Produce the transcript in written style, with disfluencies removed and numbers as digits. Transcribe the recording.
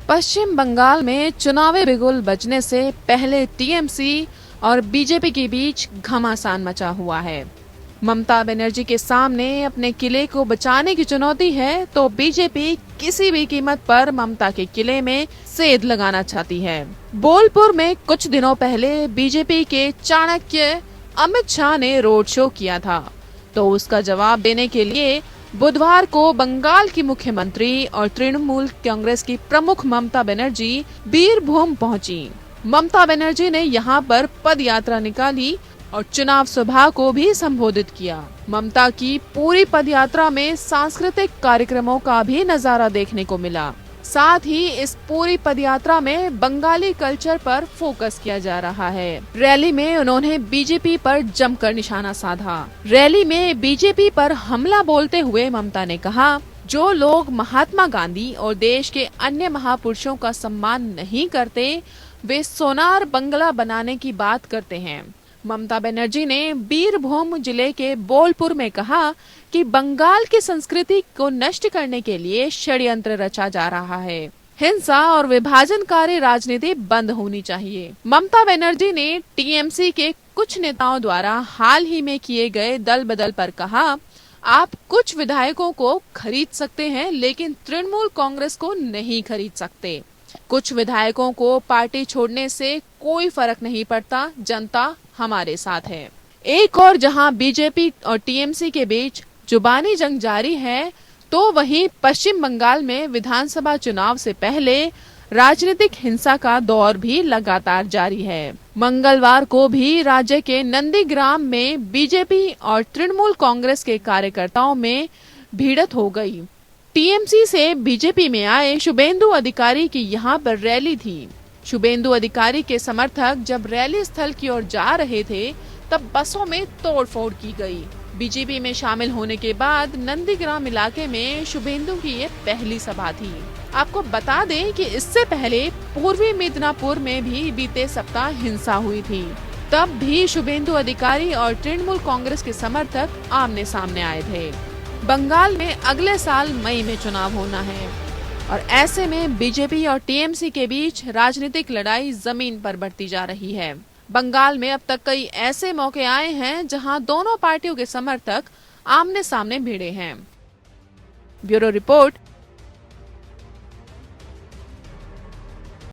पश्चिम बंगाल में चुनावी बिगुल बजने से पहले टीएमसी और बीजेपी के बीच घमासान मचा हुआ है। ममता बनर्जी के सामने अपने किले को बचाने की चुनौती है, तो बीजेपी किसी भी कीमत पर ममता के किले में सेंध लगाना चाहती है। बोलपुर में कुछ दिनों पहले बीजेपी के चाणक्य अमित शाह ने रोड शो किया था, तो उसका जवाब देने के लिए बुधवार को बंगाल की मुख्यमंत्री और तृणमूल कांग्रेस की प्रमुख ममता बनर्जी बीरभूम पहुंची। ममता बनर्जी ने यहां पर पद यात्रा निकाली और चुनाव सभा को भी संबोधित किया। ममता की पूरी पद यात्रा में सांस्कृतिक कार्यक्रमों का भी नजारा देखने को मिला। साथ ही इस पूरी पदयात्रा में बंगाली कल्चर पर फोकस किया जा रहा है। रैली में उन्होंने बीजेपी पर जमकर निशाना साधा। रैली में बीजेपी पर हमला बोलते हुए ममता ने कहा, जो लोग महात्मा गांधी और देश के अन्य महापुरुषों का सम्मान नहीं करते, वे सोनार बंगला बनाने की बात करते हैं। ममता बनर्जी ने बीरभूम जिले के बोलपुर में कहा कि बंगाल की संस्कृति को नष्ट करने के लिए षड्यंत्र रचा जा रहा है। हिंसा और विभाजनकारी राजनीति बंद होनी चाहिए। ममता बनर्जी ने टीएमसी के कुछ नेताओं द्वारा हाल ही में किए गए दल बदल पर कहा, आप कुछ विधायकों को खरीद सकते हैं, लेकिन तृणमूल कांग्रेस को नहीं खरीद सकते। कुछ विधायकों को पार्टी छोड़ने से कोई फर्क नहीं पड़ता, जनता हमारे साथ है। एक और जहां बीजेपी और टीएमसी के बीच जुबानी जंग जारी है, तो वहीं पश्चिम बंगाल में विधानसभा चुनाव से पहले राजनीतिक हिंसा का दौर भी लगातार जारी है। मंगलवार को भी राज्य के नंदीग्राम में बीजेपी और तृणमूल कांग्रेस के कार्यकर्ताओं में भिड़ंत हो गई। टीएमसी से बीजेपी में आए शुभेंदु अधिकारी की यहां पर रैली थी। शुभेंदु अधिकारी के समर्थक जब रैली स्थल की ओर जा रहे थे, तब बसों में तोड़फोड़ की गई। बीजेपी में शामिल होने के बाद नंदीग्राम इलाके में शुभेंदु की ये पहली सभा थी। आपको बता दें कि इससे पहले पूर्वी मिदनापुर में भी बीते सप्ताह हिंसा हुई थी। तब भी शुभेंदु अधिकारी और तृणमूल कांग्रेस के समर्थक आमने सामने आए थे। बंगाल में अगले साल मई में चुनाव होना है और ऐसे में बीजेपी और टीएमसी के बीच राजनीतिक लड़ाई जमीन पर बढ़ती जा रही है। बंगाल में अब तक कई ऐसे मौके आए हैं जहां दोनों पार्टियों के समर्थक आमने सामने भिड़े हैं। Bureau report.